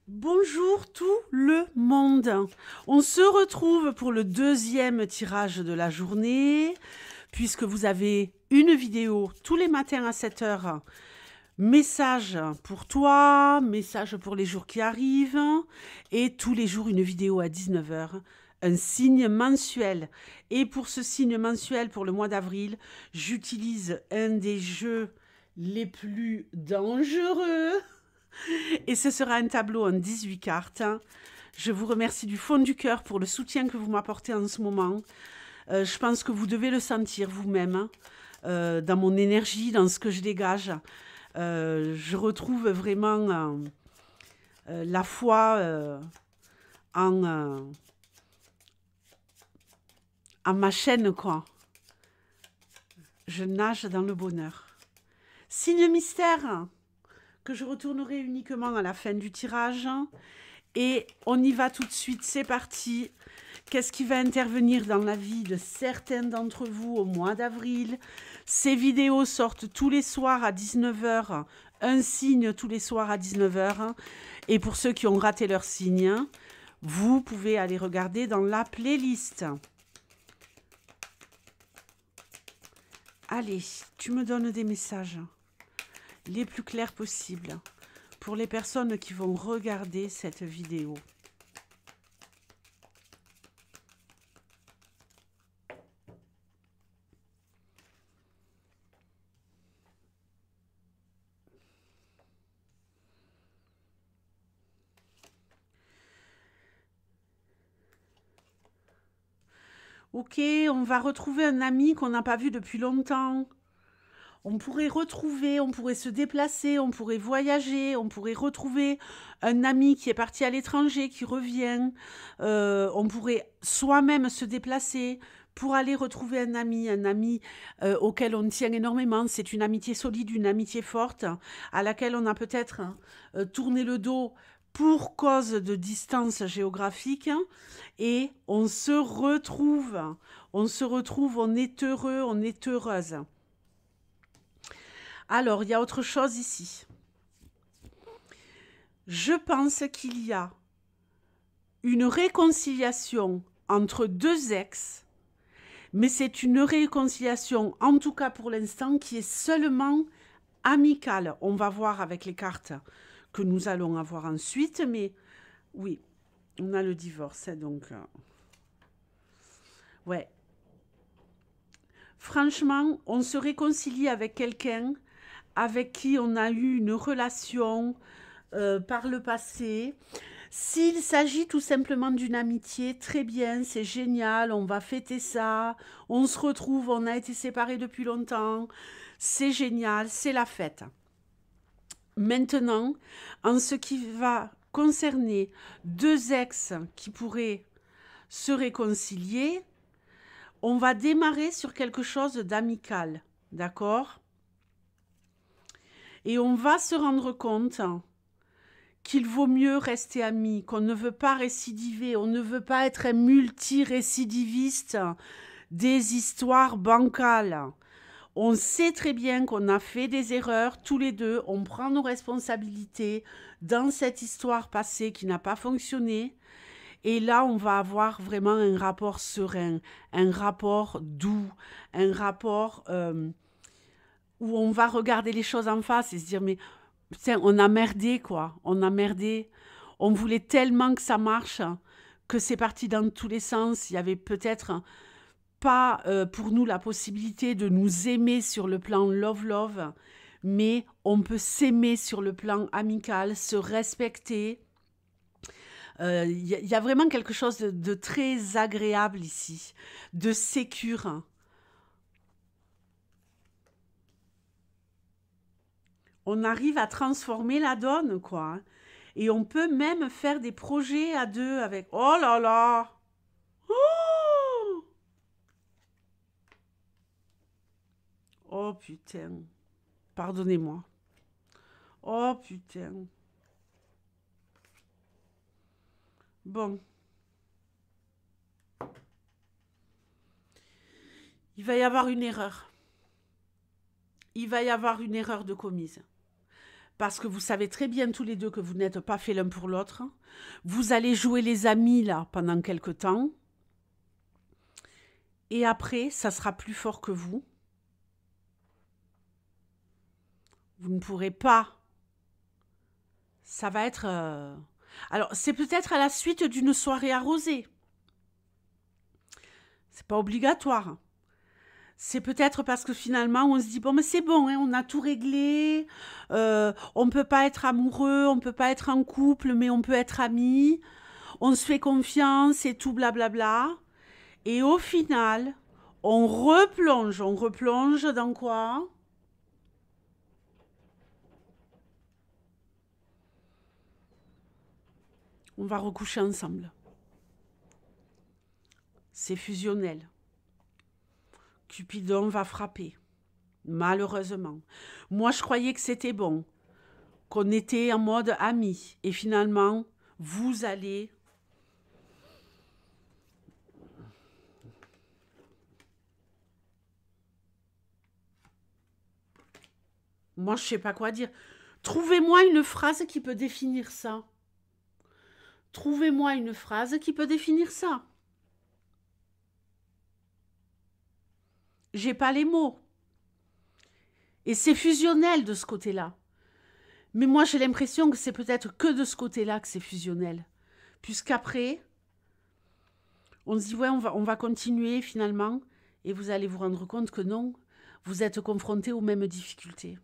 Bonjour tout le monde. On se retrouve pour le deuxième tirage de la journée, puisque vous avez une vidéo tous les matins à 7 heures. Message pour toi, message pour les jours qui arrivent, et tous les jours une vidéo à 19 heures. Un signe mensuel. Et pour ce signe mensuel, pour le mois d'avril, j'utilise un des jeux les plus dangereux. Et ce sera un tableau en 18 cartes. Je vous remercie du fond du cœur pour le soutien que vous m'apportez en ce moment. Je pense que vous devez le sentir vous-même, dans mon énergie, dans ce que je dégage. Je retrouve vraiment la foi en, en ma chaîne, quoi. Je nage dans le bonheur. Signe mystère que je retournerai uniquement à la fin du tirage. Et on y va tout de suite, c'est parti. Qu'est-ce qui va intervenir dans la vie de certains d'entre vous au mois d'avril? Ces vidéos sortent tous les soirs à 19 heures. Un signe tous les soirs à 19 heures. Et pour ceux qui ont raté leur signe, vous pouvez aller regarder dans la playlist. Allez, tu me donnes des messages les plus clairs possibles pour les personnes qui vont regarder cette vidéo. Ok, on va retrouver un ami qu'on n'a pas vu depuis longtemps. On pourrait retrouver, on pourrait se déplacer, on pourrait voyager, on pourrait retrouver un ami qui est parti à l'étranger, qui revient. On pourrait soi-même se déplacer pour aller retrouver un ami auquel on tient énormément. C'est une amitié solide, une amitié forte, à laquelle on a peut-être tourné le dos pour cause de distance géographique. Et on se retrouve, on est heureux, on est heureuse. Alors, il y a autre chose ici. Je pense qu'il y a une réconciliation entre deux ex, mais c'est une réconciliation, en tout cas pour l'instant, qui est seulement amicale. On va voir avec les cartes que nous allons avoir ensuite, mais oui, on a le divorce, donc... ouais. Franchement, on se réconcilie avec quelqu'un avec qui on a eu une relation par le passé. S'il s'agit tout simplement d'une amitié, très bien, c'est génial, on va fêter ça, on se retrouve, on a été séparés depuis longtemps, c'est génial, c'est la fête. Maintenant, en ce qui va concerner deux ex qui pourraient se réconcilier, on va démarrer sur quelque chose d'amical, d'accord? Et on va se rendre compte qu'il vaut mieux rester amis, qu'on ne veut pas récidiver, on ne veut pas être un multirécidiviste des histoires bancales. On sait très bien qu'on a fait des erreurs, tous les deux, on prend nos responsabilités dans cette histoire passée qui n'a pas fonctionné. Et là, on va avoir vraiment un rapport serein, un rapport doux, un rapport où on va regarder les choses en face et se dire, mais putain, on a merdé, quoi. On a merdé. On voulait tellement que ça marche que c'est parti dans tous les sens. Il y avait peut-être pas pour nous la possibilité de nous aimer sur le plan love-love, mais on peut s'aimer sur le plan amical, se respecter. Y a vraiment quelque chose de très agréable ici, de sécure. On arrive à transformer la donne, quoi. Et on peut même faire des projets à deux avec... Oh là là! Oh, oh putain. Pardonnez-moi. Oh putain. Bon. Il va y avoir une erreur. Il va y avoir une erreur de commise. parce que vous savez très bien tous les deux que vous n'êtes pas faits l'un pour l'autre. Vous allez jouer les amis là pendant quelque temps. Et après, ça sera plus fort que vous. Vous ne pourrez pas. Ça va être... Alors, c'est peut-être à la suite d'une soirée arrosée. C'est pas obligatoire. C'est peut-être parce que finalement, on se dit, bon, mais c'est bon, hein, on a tout réglé. On ne peut pas être amoureux, on ne peut pas être en couple, mais on peut être amis. On se fait confiance et tout, blablabla. Et au final, on replonge. On replonge dans quoi? On va recoucher ensemble. C'est fusionnel. Cupidon va frapper. Malheureusement. Moi, je croyais que c'était bon. Qu'on était en mode amis. Et finalement, vous allez... Moi, je ne sais pas quoi dire. Trouvez-moi une phrase qui peut définir ça. Trouvez-moi une phrase qui peut définir ça. J'ai pas les mots. Et c'est fusionnel de ce côté-là. Mais moi, j'ai l'impression que c'est peut-être que de ce côté-là que c'est fusionnel. Puisqu'après, on se dit, ouais, on va continuer finalement. Et vous allez vous rendre compte que non, vous êtes confrontés aux mêmes difficultés.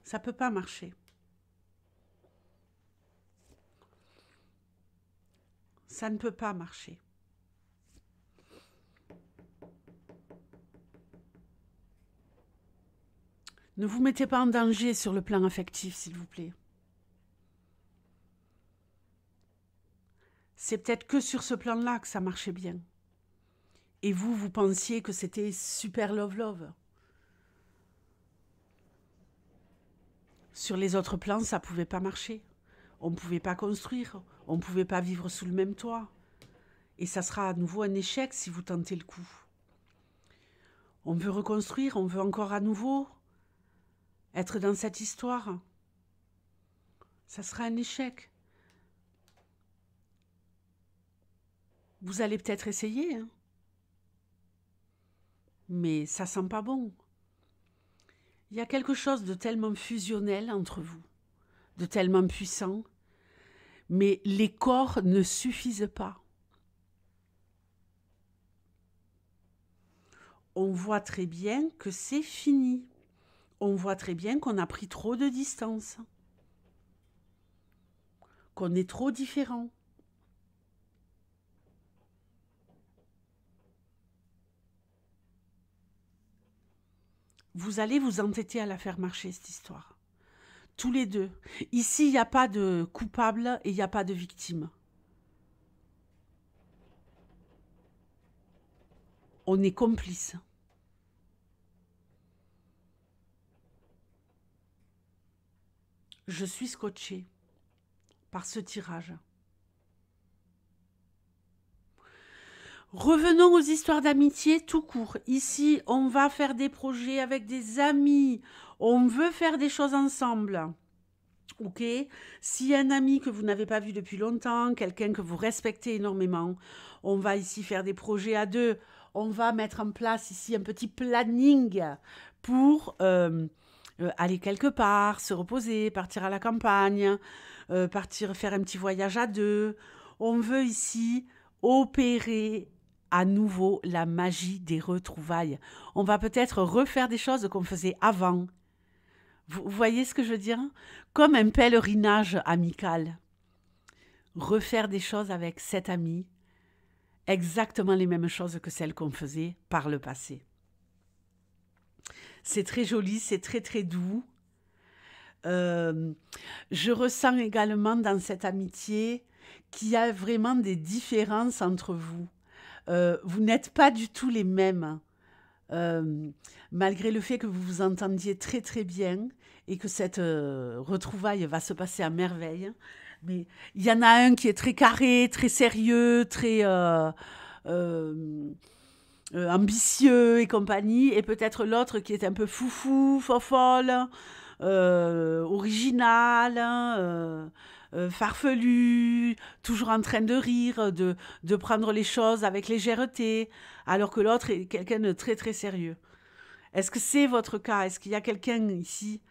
Ça ne peut pas marcher. Ça ne peut pas marcher. Ne vous mettez pas en danger sur le plan affectif, s'il vous plaît. C'est peut-être que sur ce plan-là que ça marchait bien. Et vous, vous pensiez que c'était super love-love. Sur les autres plans, ça ne pouvait pas marcher. On ne pouvait pas construire. On ne pouvait pas vivre sous le même toit. Et ça sera à nouveau un échec si vous tentez le coup. On veut reconstruire, on veut encore à nouveau être dans cette histoire. Ça sera un échec. Vous allez peut-être essayer, hein. Mais ça sent pas bon. Il y a quelque chose de tellement fusionnel entre vous, de tellement puissant, mais les corps ne suffisent pas. On voit très bien que c'est fini. On voit très bien qu'on a pris trop de distance, qu'on est trop différents. Vous allez vous entêter à la faire marcher, cette histoire. Tous les deux. Ici, il n'y a pas de coupable et il n'y a pas de victime. On est complices. Je suis scotchée par ce tirage. Revenons aux histoires d'amitié tout court. Ici, on va faire des projets avec des amis. On veut faire des choses ensemble. Ok? S'il y a un ami que vous n'avez pas vu depuis longtemps, quelqu'un que vous respectez énormément, on va ici faire des projets à deux. On va mettre en place ici un petit planning pour aller quelque part, se reposer, partir à la campagne, partir faire un petit voyage à deux. On veut ici opérer à nouveau la magie des retrouvailles. On va peut-être refaire des choses qu'on faisait avant. Vous voyez ce que je veux dire? Comme un pèlerinage amical. Refaire des choses avec cet ami, exactement les mêmes choses que celles qu'on faisait par le passé. C'est très joli, c'est très très doux. Je ressens également dans cette amitié qu'il y a vraiment des différences entre vous. Vous n'êtes pas du tout les mêmes. Malgré le fait que vous vous entendiez très très bien et que cette retrouvaille va se passer à merveille. Mais il y en a un qui est très carré, très sérieux, très ambitieux et compagnie, et peut-être l'autre qui est un peu foufou, fofolle, original, hein, farfelu, toujours en train de rire, de prendre les choses avec légèreté, alors que l'autre est quelqu'un de très très sérieux. Est-ce que c'est votre cas? Est-ce qu'il y a quelqu'un ici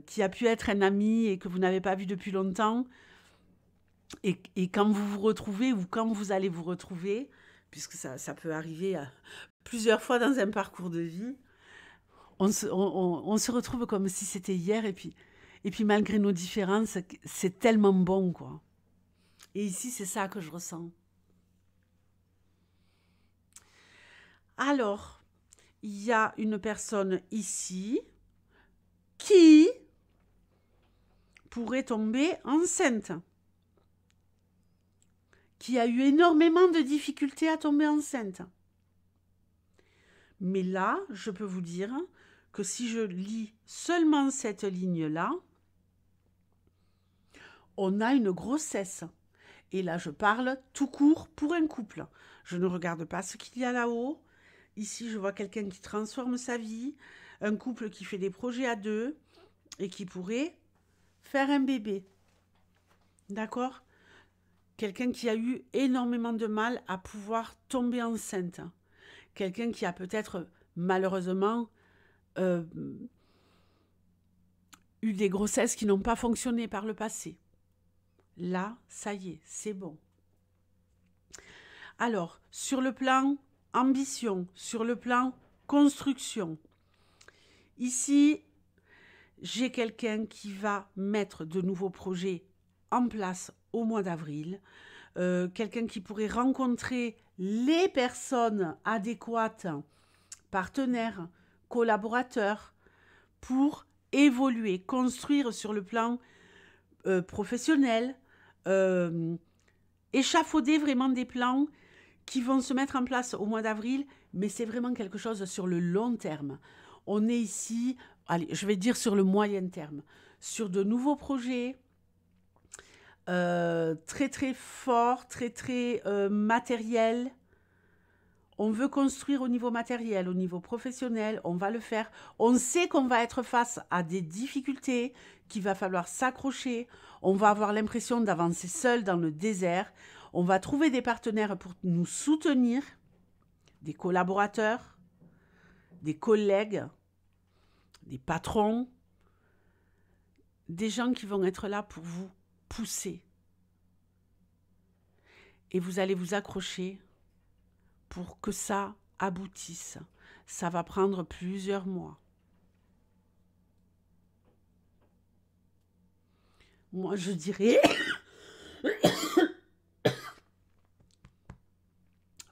qui a pu être un ami et que vous n'avez pas vu depuis longtemps et quand vous vous retrouvez ou quand vous allez vous retrouver, puisque ça peut arriver plusieurs fois dans un parcours de vie, on se retrouve comme si c'était hier et puis malgré nos différences, c'est tellement bon, quoi. Et ici, c'est ça que je ressens. Alors, il y a une personne ici qui pourrait tomber enceinte, qui a eu énormément de difficultés à tomber enceinte. Mais là, je peux vous dire que si je lis seulement cette ligne-là, on a une grossesse. Et là, je parle tout court pour un couple. Je ne regarde pas ce qu'il y a là-haut. Ici, je vois quelqu'un qui transforme sa vie, un couple qui fait des projets à deux et qui pourrait faire un bébé. D'accord? Quelqu'un qui a eu énormément de mal à pouvoir tomber enceinte. Quelqu'un qui a peut-être malheureusement eu des grossesses qui n'ont pas fonctionné par le passé. Là, ça y est, c'est bon. Alors, sur le plan ambition, sur le plan construction, ici, j'ai quelqu'un qui va mettre de nouveaux projets en place au mois d'avril. Quelqu'un qui pourrait rencontrer les personnes adéquates, partenaires, collaborateurs, pour évoluer, construire sur le plan professionnel, échafauder vraiment des plans qui vont se mettre en place au mois d'avril, mais c'est vraiment quelque chose sur le long terme. On est ici, allez, je vais dire sur le moyen terme, sur de nouveaux projets très très forts, très très matériels. On veut construire au niveau matériel, au niveau professionnel, on va le faire. On sait qu'on va être face à des difficultés, qu'il va falloir s'accrocher. On va avoir l'impression d'avancer seul dans le désert. On va trouver des partenaires pour nous soutenir, des collaborateurs, des collègues, des patrons, des gens qui vont être là pour vous pousser. Et vous allez vous accrocher pour que ça aboutisse. Ça va prendre plusieurs mois. Moi, je dirais,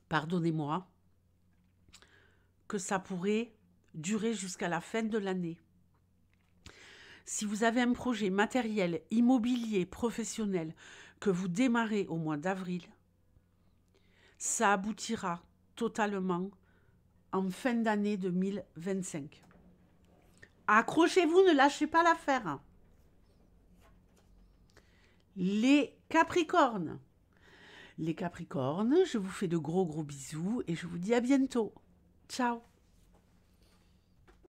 pardonnez-moi, que ça pourrait durer jusqu'à la fin de l'année. Si vous avez un projet matériel, immobilier, professionnel que vous démarrez au mois d'avril, ça aboutira totalement en fin d'année 2025. Accrochez-vous, ne lâchez pas l'affaire. Les Capricornes. Les Capricornes, je vous fais de gros bisous et je vous dis à bientôt. Ciao.